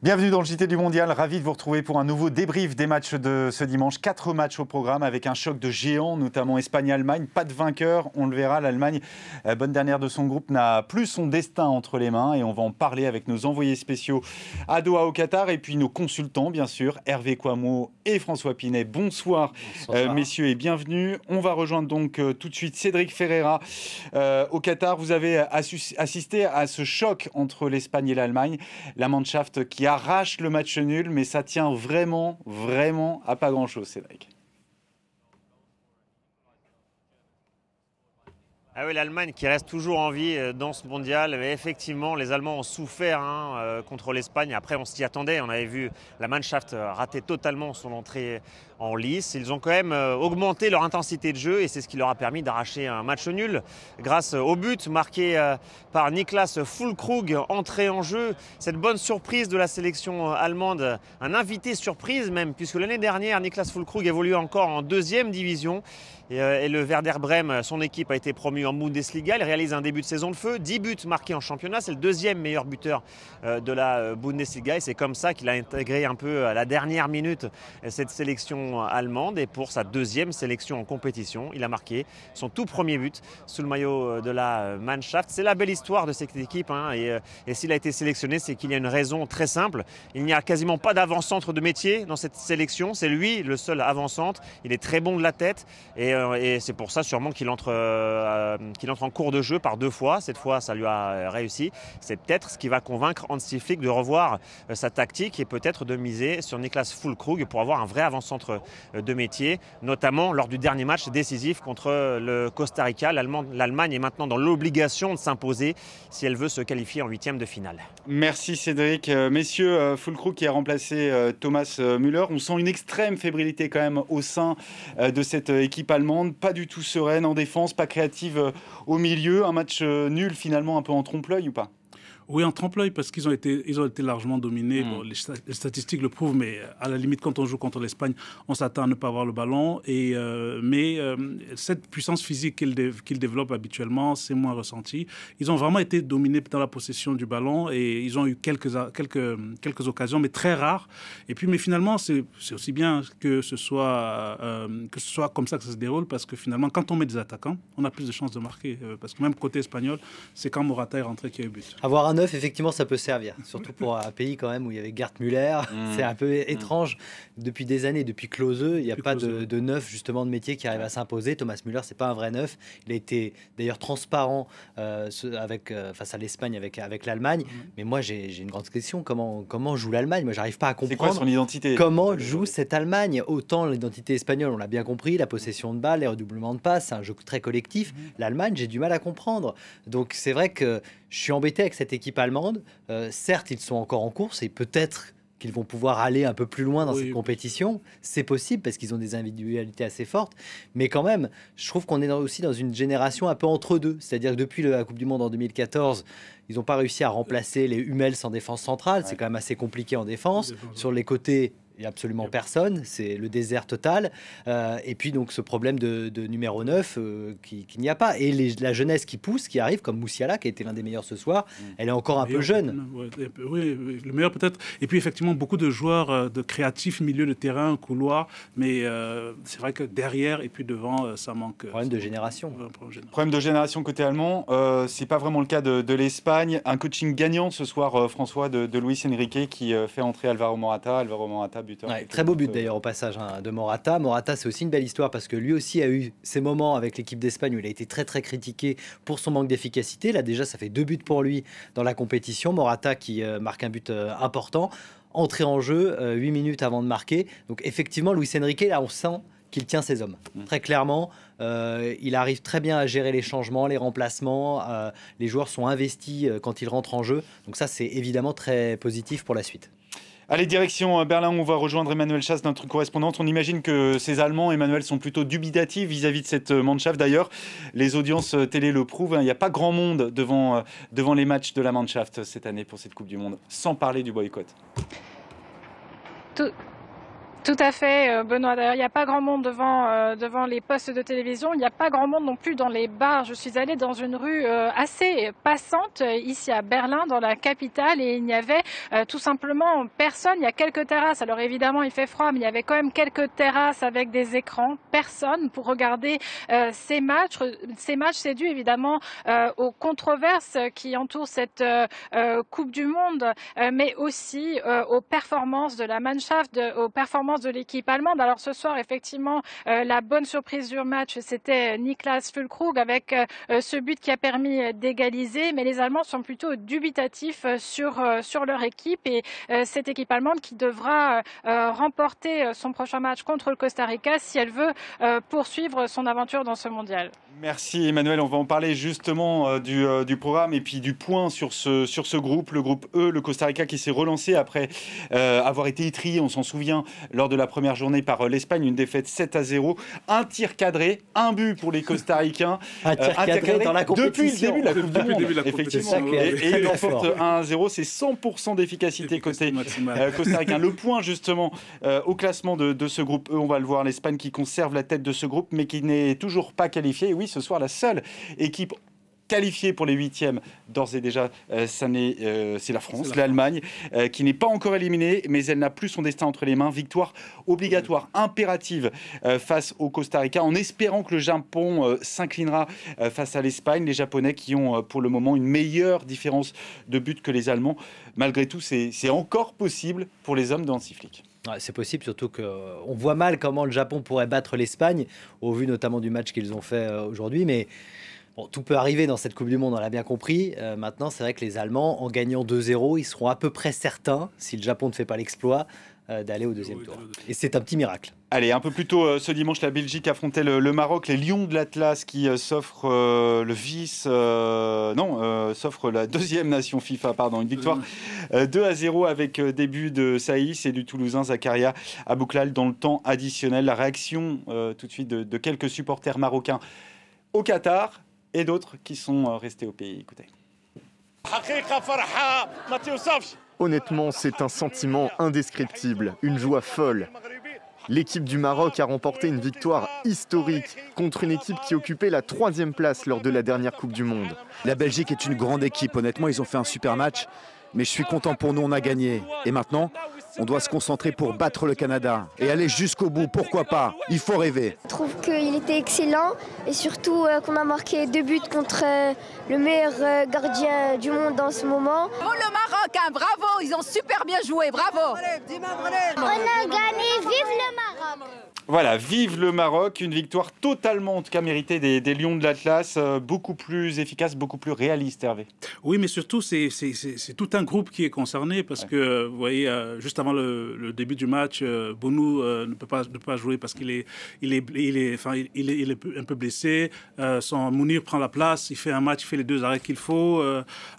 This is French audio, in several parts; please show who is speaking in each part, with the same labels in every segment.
Speaker 1: Bienvenue dans le JT du Mondial, ravi de vous retrouver pour un nouveau débrief des matchs de ce dimanche. 4 matchs au programme avec un choc de géants, notamment Espagne-Allemagne. Pas de vainqueur, on le verra, l'Allemagne, bonne dernière de son groupe, n'a plus son destin entre les mains. Et on va en parler avec nos envoyés spéciaux à Doha au Qatar et puis nos consultants, bien sûr, Hervé Kouammo et François Pinet. Bonsoir, messieurs, et bienvenue. On va rejoindre donc tout de suite Cédric Ferreira au Qatar. Vous avez assisté à ce choc entre l'Espagne et l'Allemagne. La Mannschaft qui arrache le match nul, mais ça tient vraiment à pas grand-chose, Cédric.
Speaker 2: Ah oui, l'Allemagne qui reste toujours en vie dans ce mondial, mais effectivement, les Allemands ont souffert contre l'Espagne. Après, on s'y attendait, on avait vu la Mannschaft rater totalement son entrée en lice. Ils ont quand même augmenté leur intensité de jeu et c'est ce qui leur a permis d'arracher un match nul grâce au but marqué par Niklas Füllkrug, entré en jeu. Cette bonne surprise de la sélection allemande, un invité surprise même, puisque l'année dernière, Niklas Füllkrug évoluait encore en deuxième division. Et le Werder Brême, son équipe a été promue en Bundesliga. Il réalise un début de saison de feu, 10 buts marqués en championnat. C'est le deuxième meilleur buteur de la Bundesliga. Et c'est comme ça qu'il a intégré un peu à la dernière minute cette sélection allemande. Et pour sa deuxième sélection en compétition, il a marqué son tout premier but sous le maillot de la Mannschaft. C'est la belle histoire de cette équipe. Et s'il a été sélectionné, c'est qu'il y a une raison très simple. Il n'y a quasiment pas d'avant-centre de métier dans cette sélection. C'est lui le seul avant-centre. Il est très bon de la tête. Et c'est pour ça sûrement qu'il entre en cours de jeu par 2 fois. Cette fois, ça lui a réussi. C'est peut-être ce qui va convaincre Hansi Flick de revoir sa tactique et peut-être de miser sur Niklas Füllkrug pour avoir un vrai avant-centre de métier, notamment lors du dernier match décisif contre le Costa Rica. L'Allemagne est maintenant dans l'obligation de s'imposer si elle veut se qualifier en 8e de finale.
Speaker 1: Merci Cédric. Messieurs, Füllkrug qui a remplacé Thomas Müller. On sent une extrême fébrilité quand même au sein de cette équipe allemande. Pas du tout sereine en défense, pas créative au milieu. Un match nul finalement un peu en trompe-l'œil ou pas ?
Speaker 3: Oui, en trompe-l'œil parce qu'ils ont été largement dominés. Bon, les statistiques le prouvent, mais à la limite, quand on joue contre l'Espagne, on s'attend à ne pas avoir le ballon. Mais cette puissance physique qu'ils développent habituellement, c'est moins ressenti. Ils ont vraiment été dominés dans la possession du ballon et ils ont eu quelques occasions, mais très rares. Et puis, mais finalement, c'est aussi bien que ce soit comme ça que ça se déroule parce que finalement, quand on met des attaquants, on a plus de chances de marquer. Parce que même côté espagnol, c'est quand Morata est rentré qu'il y a eu but.
Speaker 4: Avoir un 9, effectivement, ça peut servir. Surtout pour un pays quand même où il y avait Gerd Müller. C'est un peu étrange. Depuis des années, depuis Klose, il n'y a pas de 9 justement de métier qui arrive à s'imposer. Thomas Müller, c'est pas un vrai 9. Il a été d'ailleurs transparent face à l'Espagne avec l'Allemagne. Mais moi, j'ai une grande question. Comment joue l'Allemagne ? Moi, j'arrive pas à comprendre.
Speaker 1: C'est quoi son identité ?
Speaker 4: Comment joue cette Allemagne ? Autant l'identité espagnole, on l'a bien compris, la possession de balles, les redoublements de passes, c'est un jeu très collectif. L'Allemagne, j'ai du mal à comprendre. Donc c'est vrai que je suis embêté avec cette équipe allemande. Certes, ils sont encore en course et peut-être qu'ils vont pouvoir aller un peu plus loin dans cette compétition. C'est possible parce qu'ils ont des individualités assez fortes. Mais quand même, je trouve qu'on est aussi dans une génération un peu entre deux. C'est-à-dire que depuis la Coupe du Monde en 2014, ils n'ont pas réussi à remplacer les Hummels en défense centrale. C'est quand même assez compliqué en défense. Sur les côtés, il n'y a absolument personne, c'est le désert total. Et puis donc ce problème de numéro 9 qu'il n'y a pas. Et la jeunesse qui pousse, qui arrive, comme Moussiala, qui a été l'un des meilleurs ce soir, elle est encore un peu jeune.
Speaker 3: Oui, le meilleur peut-être. Et puis effectivement, beaucoup de joueurs de créatifs, milieu de terrain, couloir. Mais c'est vrai que derrière et puis devant, ça manque.
Speaker 4: Problème de génération.
Speaker 1: Problème de génération côté allemand. C'est pas vraiment le cas de l'Espagne. Un coaching gagnant ce soir, François, de Luis Enrique qui fait entrer Alvaro Morata. Buteur.
Speaker 4: Ouais, très beau but d'ailleurs au passage de Morata. Morata, c'est aussi une belle histoire parce que lui aussi a eu ses moments avec l'équipe d'Espagne où il a été très critiqué pour son manque d'efficacité. Là déjà, ça fait 2 buts pour lui dans la compétition. Morata qui marque un but important. Entré en jeu 8 minutes avant de marquer. Donc effectivement, Luis Enrique, là on sent qu'il tient ses hommes. Très clairement, il arrive très bien à gérer les changements, les remplacements. Les joueurs sont investis quand ils rentrent en jeu. Donc ça, c'est évidemment très positif pour la suite.
Speaker 1: Allez, direction Berlin, on va rejoindre Emmanuel Chasse, notre correspondante. On imagine que ces Allemands, Emmanuel, sont plutôt dubitatifs vis-à-vis de cette Mannschaft. D'ailleurs, les audiences télé le prouvent. Il n'y a pas grand monde devant les matchs de la Mannschaft cette année pour cette Coupe du Monde, sans parler du boycott.
Speaker 5: Tout à fait, Benoît. D'ailleurs, il n'y a pas grand monde devant les postes de télévision. Il n'y a pas grand monde non plus dans les bars. Je suis allée dans une rue assez passante ici à Berlin, dans la capitale, et il n'y avait tout simplement personne. Il y a quelques terrasses. Alors évidemment, il fait froid, mais il y avait quand même quelques terrasses avec des écrans. Personne pour regarder ces matchs. Ces matchs, c'est dû évidemment aux controverses qui entourent cette Coupe du Monde, mais aussi aux performances de la Mannschaft, aux performances de l'équipe allemande. Alors ce soir, effectivement, la bonne surprise du match, c'était Niklas Füllkrug avec ce but qui a permis d'égaliser. Mais les Allemands sont plutôt dubitatifs sur leur équipe, et cette équipe allemande qui devra remporter son prochain match contre le Costa Rica si elle veut poursuivre son aventure dans ce mondial.
Speaker 1: Merci Emmanuel, on va en parler justement du programme et puis du point sur ce groupe, le groupe E, le Costa Rica qui s'est relancé après avoir été étrillé, on s'en souvient, lors de la première journée par l'Espagne, une défaite 7-0, un tir cadré, un but pour les Costaricains,
Speaker 4: un tir cadré dans la compétition.
Speaker 1: Depuis le début de la Coupe du Monde, effectivement, et ils l'emportent 1-0, c'est 100% d'efficacité côté costaricain. Le point justement au classement de ce groupe E, on va le voir, l'Espagne qui conserve la tête de ce groupe mais qui n'est toujours pas qualifiée. Oui, ce soir, la seule équipe qualifiée pour les huitièmes, d'ores et déjà, c'est la France, l'Allemagne, qui n'est pas encore éliminée, mais elle n'a plus son destin entre les mains. Victoire obligatoire, impérative face au Costa Rica, en espérant que le Japon s'inclinera face à l'Espagne. Les Japonais qui ont pour le moment une meilleure différence de but que les Allemands. Malgré tout, c'est encore possible pour les hommes de Hansi Flick.
Speaker 4: Ouais, c'est possible, surtout qu'on voit mal comment le Japon pourrait battre l'Espagne, au vu notamment du match qu'ils ont fait aujourd'hui. Mais bon, tout peut arriver dans cette Coupe du Monde, on l'a bien compris. Maintenant, c'est vrai que les Allemands, en gagnant 2-0, ils seront à peu près certains, si le Japon ne fait pas l'exploit, d'aller au deuxième tour. Et c'est un petit miracle.
Speaker 1: Allez, un peu plus tôt ce dimanche, la Belgique affrontait le Maroc, les Lions de l'Atlas qui s'offrent s'offrent la deuxième nation FIFA, une victoire 2-0 avec début de Saïs et du Toulousain Zakaria Abouklal dans le temps additionnel. La réaction tout de suite de quelques supporters marocains au Qatar et d'autres qui sont restés au pays. Écoutez.
Speaker 6: Honnêtement, c'est un sentiment indescriptible, une joie folle. L'équipe du Maroc a remporté une victoire historique contre une équipe qui occupait la 3e place lors de la dernière Coupe du Monde.
Speaker 7: La Belgique est une grande équipe, honnêtement, ils ont fait un super match. Mais je suis content pour nous, on a gagné. Et maintenant, on doit se concentrer pour battre le Canada et aller jusqu'au bout. Pourquoi pas? Il faut rêver.
Speaker 8: Je trouve qu'il était excellent et surtout qu'on a marqué 2 buts contre le meilleur gardien du monde en ce moment.
Speaker 9: Oh, le Maroc, hein, bravo, ils ont super bien joué, bravo.
Speaker 8: On a gagné, vive le Maroc.
Speaker 1: Voilà, vive le Maroc, une victoire totalement, en tout cas méritée des Lions de l'Atlas, beaucoup plus efficace, beaucoup plus réaliste, Hervé.
Speaker 3: Oui, mais surtout, c'est tout un groupe qui est concerné parce que, vous voyez, juste avant le début du match, Bounou ne peut pas jouer parce qu'il est un peu blessé. Mounir prend la place, il fait un match, il fait les 2 arrêts qu'il faut.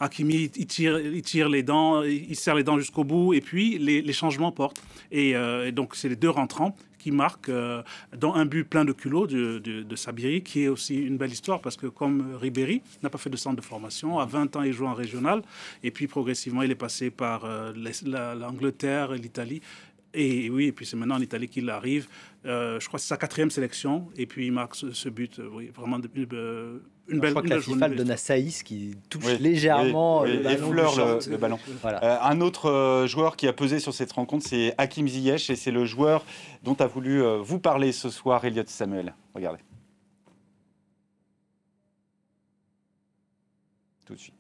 Speaker 3: Hakimi, il tire les dents, il serre les dents jusqu'au bout, et puis les changements portent. Et donc, c'est les 2 rentrants qui marque dans un but plein de culot de Sabiri, qui est aussi une belle histoire parce que comme Ribéry n'a pas fait de centre de formation, à 20 ans il joue en régional et puis progressivement il est passé par l'Angleterre et l'Italie. Et oui, et puis c'est maintenant en Italie qu'il arrive. Je crois que c'est sa 4e sélection et puis il marque ce but. Oui, vraiment une belle.
Speaker 4: Je crois que la FIFA le donne à Saïs qui touche légèrement le ballon.
Speaker 1: Effleure le ballon.
Speaker 4: Voilà.
Speaker 1: Un autre joueur qui a pesé sur cette rencontre, c'est Hakim Ziyech et c'est le joueur dont a voulu vous parler ce soir, Elliot Samuel. Regardez. Tout de suite.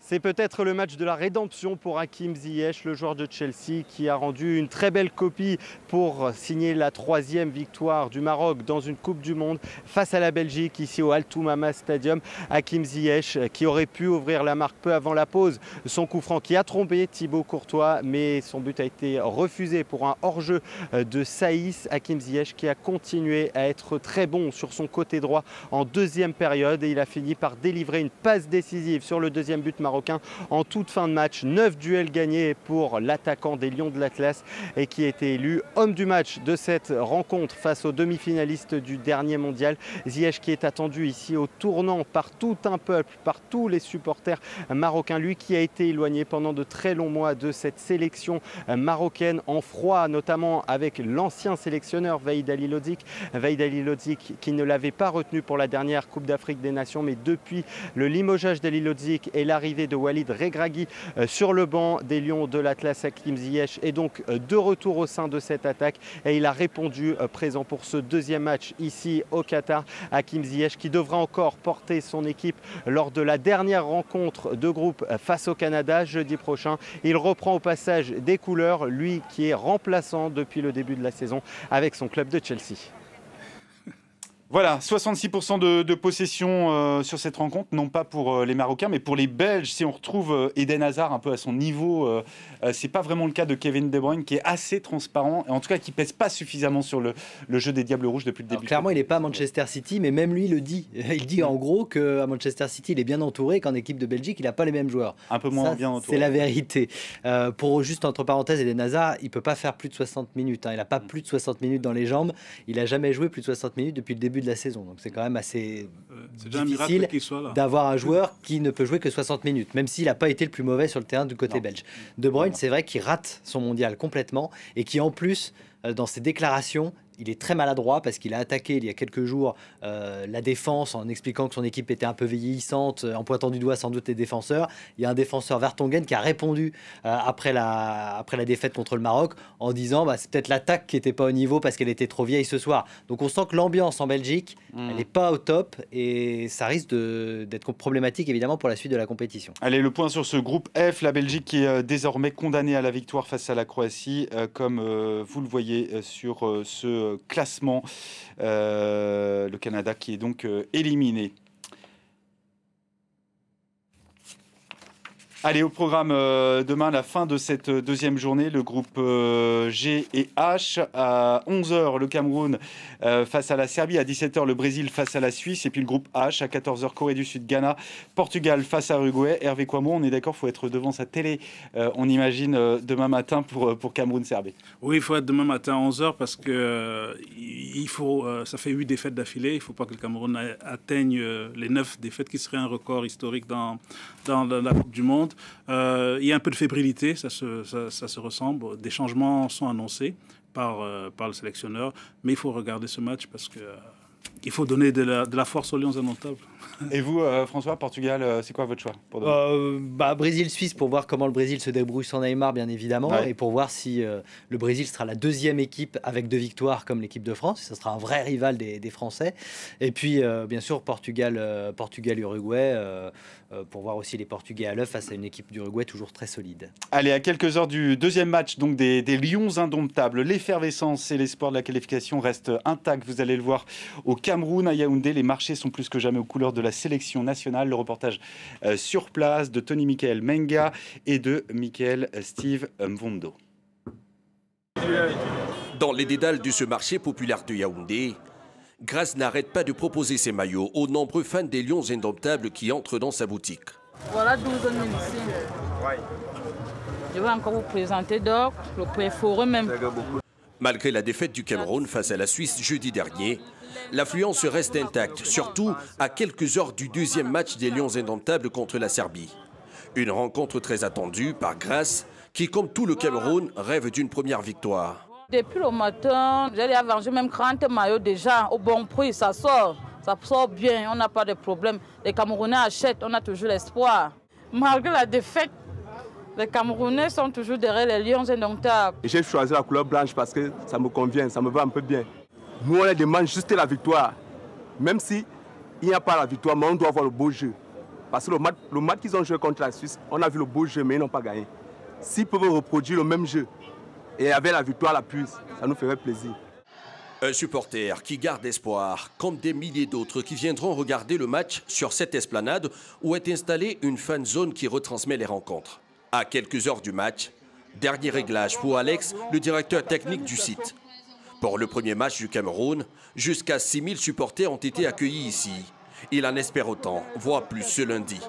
Speaker 6: C'est peut-être le match de la rédemption pour Hakim Ziyech, le joueur de Chelsea qui a rendu une très belle copie pour signer la 3e victoire du Maroc dans une Coupe du Monde face à la Belgique ici au Al Toumama Stadium. Hakim Ziyech qui aurait pu ouvrir la marque peu avant la pause. Son coup franc qui a trompé Thibaut Courtois, mais son but a été refusé pour un hors-jeu de Saïs. Hakim Ziyech qui a continué à être très bon sur son côté droit en 2e période et il a fini par délivrer une passe décisive sur le 2e but marocain Marocains en toute fin de match. 9 duels gagnés pour l'attaquant des Lions de l'Atlas et qui a été élu homme du match de cette rencontre face aux demi-finalistes du dernier mondial. Ziyech qui est attendu ici au tournant par tout un peuple, par tous les supporters marocains. Lui qui a été éloigné pendant de très longs mois de cette sélection marocaine en froid, notamment avec l'ancien sélectionneur Vahid Halilhodžić. Vahid Halilhodžić qui ne l'avait pas retenu pour la dernière Coupe d'Afrique des Nations, mais depuis le limogeage d'Halilhodžić et l'arrivée de Walid Regragui sur le banc des Lions de l'Atlas, Hakim Ziyech est donc de retour au sein de cette attaque et il a répondu présent pour ce deuxième match ici au Qatar. Hakim Ziyech qui devra encore porter son équipe lors de la dernière rencontre de groupe face au Canada jeudi prochain. Il reprend au passage des couleurs, lui qui est remplaçant depuis le début de la saison avec son club de Chelsea.
Speaker 1: Voilà, 66% de possession sur cette rencontre, non pas pour les Marocains, mais pour les Belges. Si on retrouve Eden Hazard un peu à son niveau, c'est pas vraiment le cas de Kevin De Bruyne, qui est assez transparent, et en tout cas qui pèse pas suffisamment sur le jeu des Diables Rouges depuis le début.
Speaker 4: Alors, clairement, il n'est pas à Manchester City, mais même lui le dit. Il dit en gros qu'à Manchester City, il est bien entouré, qu'en équipe de Belgique, il n'a pas les mêmes joueurs.
Speaker 1: Un peu moins bien entouré.
Speaker 4: C'est la vérité. Pour juste entre parenthèses, Eden Hazard, il ne peut pas faire plus de 60 minutes. Il n'a pas plus de 60 minutes dans les jambes. Il n'a jamais joué plus de 60 minutes depuis le début de la saison. Donc c'est quand même assez difficile d'avoir un joueur qui ne peut jouer que 60 minutes, même s'il n'a pas été le plus mauvais sur le terrain du côté belge. De Bruyne, c'est vrai qu'il rate son mondial complètement et qui en plus, dans ses déclarations, il est très maladroit parce qu'il a attaqué il y a quelques jours la défense en expliquant que son équipe était un peu vieillissante, en pointant du doigt sans doute les défenseurs. Il y a un défenseur Vertonghen qui a répondu après la défaite contre le Maroc en disant c'est peut-être l'attaque qui n'était pas au niveau parce qu'elle était trop vieille ce soir. Donc on sent que l'ambiance en Belgique, elle n'est pas au top et ça risque d'être problématique évidemment pour la suite de la compétition.
Speaker 1: Allez, le point sur ce groupe F, la Belgique qui est désormais condamnée à la victoire face à la Croatie, comme vous le voyez sur ce classement. Le Canada qui est donc éliminé. Allez, au programme demain, la fin de cette deuxième journée, le groupe G et H. À 11h, le Cameroun face à la Serbie. À 17h, le Brésil face à la Suisse. Et puis le groupe H, à 14h, Corée du Sud, Ghana. Portugal face à Uruguay. Hervé Kouamouo, on est d'accord, il faut être devant sa télé, on imagine, demain matin pour Cameroun-Serbie.
Speaker 3: Oui, il faut être demain matin à 11h parce que ça fait 8 défaites d'affilée. Il ne faut pas que le Cameroun atteigne les 9 défaites qui seraient un record historique dans la Coupe du Monde. Il y a un peu de fébrilité, ça se ressemble. Des changements sont annoncés par le sélectionneur, mais il faut regarder ce match parce que il faut donner de la force aux Lions indomptables.
Speaker 1: Et vous, François, Portugal, c'est quoi votre choix pour
Speaker 4: Brésil-Suisse, pour voir comment le Brésil se débrouille sans Neymar, bien évidemment, et pour voir si le Brésil sera la deuxième équipe avec 2 victoires comme l'équipe de France. Ce sera un vrai rival des Français. Et puis, bien sûr, Portugal-Uruguay, pour voir aussi les Portugais à l'œuf face à une équipe d'Uruguay toujours très solide.
Speaker 1: Allez, à quelques heures du deuxième match donc des Lions indomptables, l'effervescence et l'espoir de la qualification restent intacts. Vous allez le voir au Cameroun, à Yaoundé, les marchés sont plus que jamais aux couleurs de la sélection nationale. Le reportage sur place de Tony Michael Menga et de Michael Steve Mvondo.
Speaker 10: Dans les dédales de ce marché populaire de Yaoundé, Grace n'arrête pas de proposer ses maillots aux nombreux fans des Lions indomptables qui entrent dans sa boutique.
Speaker 11: Voilà 12 000 ici. Je vais encore vous présenter donc le préféré même.
Speaker 10: Malgré la défaite du Cameroun face à la Suisse jeudi dernier, l'affluence reste intacte, surtout à quelques heures du deuxième match des Lions indomptables contre la Serbie. Une rencontre très attendue par Grace, qui, comme tout le Cameroun, rêve d'une première victoire.
Speaker 11: Depuis le matin, j'allais vendu même 30 maillots déjà, au bon prix, ça sort bien, on n'a pas de problème. Les Camerounais achètent, on a toujours l'espoir. Malgré la défaite, les Camerounais sont toujours derrière les Lions indomptables.
Speaker 12: J'ai choisi la couleur blanche parce que ça me convient, ça me va un peu bien. Nous, on demande juste la victoire. Même s'il n'y a pas la victoire, mais on doit avoir le beau jeu. Parce que le match qu'ils ont joué contre la Suisse, on a vu le beau jeu, mais ils n'ont pas gagné. S'ils peuvent reproduire le même jeu, et avec la victoire la plus, ça nous ferait plaisir.
Speaker 10: Un supporter qui garde espoir, comme des milliers d'autres qui viendront regarder le match sur cette esplanade où est installée une fan zone qui retransmet les rencontres. À quelques heures du match, dernier réglage pour Alex, le directeur technique du site. Pour le premier match du Cameroun, jusqu'à 6 000 supporters ont été accueillis ici. Il en espère autant, voire plus ce lundi.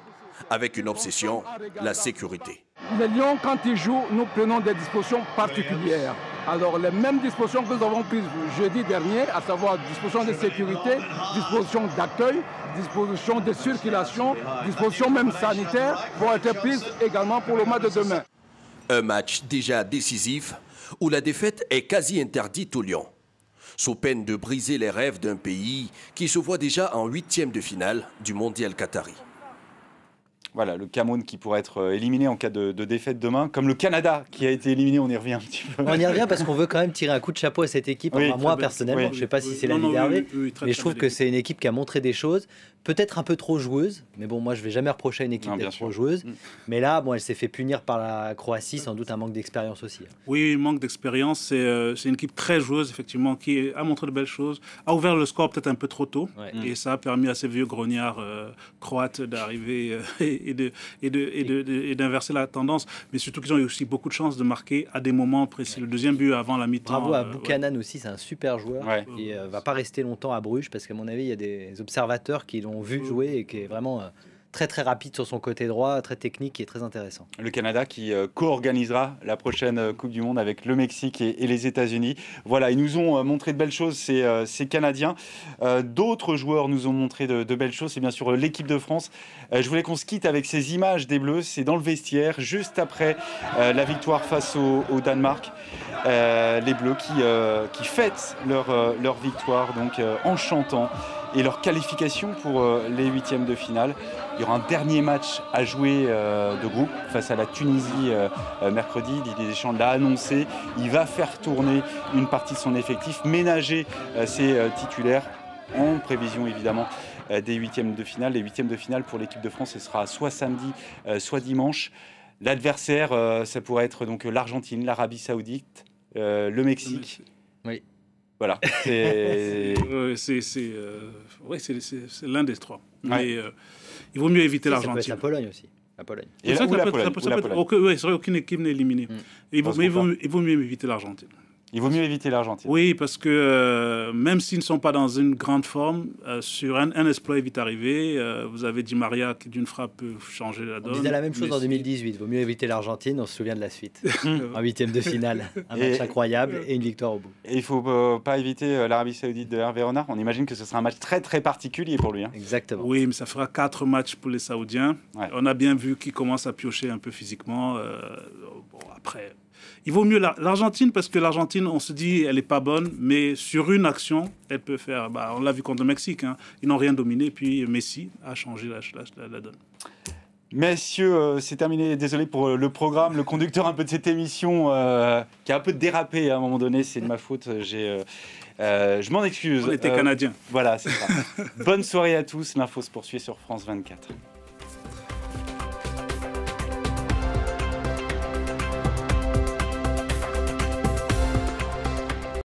Speaker 10: avec une obsession, la sécurité.
Speaker 13: Les Lions, quand ils jouent, nous prenons des dispositions particulières. Alors, les mêmes dispositions que nous avons prises jeudi dernier, à savoir dispositions de sécurité, dispositions d'accueil, dispositions de circulation, dispositions même sanitaires, vont être prises également pour le match de demain.
Speaker 10: Un match déjà décisif où la défaite est quasi interdite aux Lions, sous peine de briser les rêves d'un pays qui se voit déjà en 8e de finale du Mondial Qatari.
Speaker 1: Voilà, le Cameroun qui pourrait être éliminé en cas de défaite demain, comme le Canada qui a été éliminé, on y revient un petit peu.
Speaker 4: On y revient parce qu'on veut quand même tirer un coup de chapeau à cette équipe.
Speaker 1: Oui,
Speaker 4: enfin, moi, personnellement, je ne sais pas si c'est l'avis d'Hervé, mais je trouve que c'est une équipe qui a montré des choses, peut-être un peu trop joueuse, mais bon, moi, je ne vais jamais reprocher à une équipe d'être trop joueuse. Mais là, bon, elle s'est fait punir par la Croatie, sans doute un manque d'expérience aussi.
Speaker 3: Oui, manque d'expérience. C'est une équipe très joueuse, effectivement, qui a montré de belles choses, a ouvert le score peut-être un peu trop tôt, et ça a permis à ces vieux grognards croates d'arriver et d'inverser la tendance, mais surtout qu'ils ont eu aussi beaucoup de chance de marquer à des moments précis. Le deuxième but avant la mi-temps.
Speaker 4: Bravo à Buchanan aussi, c'est un super joueur qui ne va pas rester longtemps à Bruges parce qu'à mon avis, il y a des observateurs qui l'ont vu jouer et qui est vraiment très très rapide sur son côté droit, très technique et très intéressant.
Speaker 1: Le Canada qui co-organisera la prochaine Coupe du Monde avec le Mexique et les États-Unis. Voilà, ils nous ont montré de belles choses, ces Canadiens. D'autres joueurs nous ont montré de belles choses, c'est bien sûr l'équipe de France. Je voulais qu'on se quitte avec ces images des Bleus, c'est dans le vestiaire, juste après la victoire face au Danemark. Les Bleus qui fêtent leur victoire donc, en chantant et leur qualification pour les 8e de finale. Il y aura un dernier match à jouer de groupe face à la Tunisie mercredi. Didier Deschamps l'a annoncé. Il va faire tourner une partie de son effectif, ménager ses titulaires en prévision évidemment des 8e de finale. Les 8e de finale pour l'équipe de France, ce sera soit samedi, soit dimanche. L'adversaire, ça pourrait être donc l'Argentine, l'Arabie Saoudite, le Mexique.
Speaker 4: Oui.
Speaker 1: Voilà.
Speaker 3: C'est l'un des trois. Mais il vaut mieux éviter l'Argentine.
Speaker 4: Ça peut être la Pologne aussi. La Pologne.
Speaker 1: Et
Speaker 3: c'est
Speaker 1: la
Speaker 3: Pologne. Oui, c'est vrai, aucune équipe n'est éliminée. Il vaut mieux éviter l'Argentine.
Speaker 1: Il vaut mieux éviter l'Argentine.
Speaker 3: Oui, parce que même s'ils ne sont pas dans une grande forme, sur un exploit vite arrivé, vous avez Di Maria qui d'une frappe peut changer la donne.
Speaker 4: On disait la même chose en 2018. Il vaut mieux éviter l'Argentine, on se souvient de la suite. En 8e de finale, un match incroyable et une victoire au bout.
Speaker 1: Et il ne faut pas éviter l'Arabie Saoudite de Hervé Renard. On imagine que ce sera un match très très particulier pour lui. Hein.
Speaker 4: Exactement.
Speaker 3: Oui, mais ça fera 4 matchs pour les Saoudiens. Ouais. On a bien vu qu'ils commencent à piocher un peu physiquement. Bon, après... Il vaut mieux l'Argentine parce que l'Argentine, on se dit, elle n'est pas bonne, mais sur une action, elle peut faire. On l'a vu contre le Mexique, hein. Ils n'ont rien dominé, puis Messi a changé la donne.
Speaker 1: Messieurs, c'est terminé. Désolé pour le programme, le conducteur un peu de cette émission qui a un peu dérapé à un moment donné, c'est de ma faute. Je m'en excuse.
Speaker 3: On était Canadiens.
Speaker 1: Voilà, c'est ça. Bonne soirée à tous. L'info se poursuit sur France 24.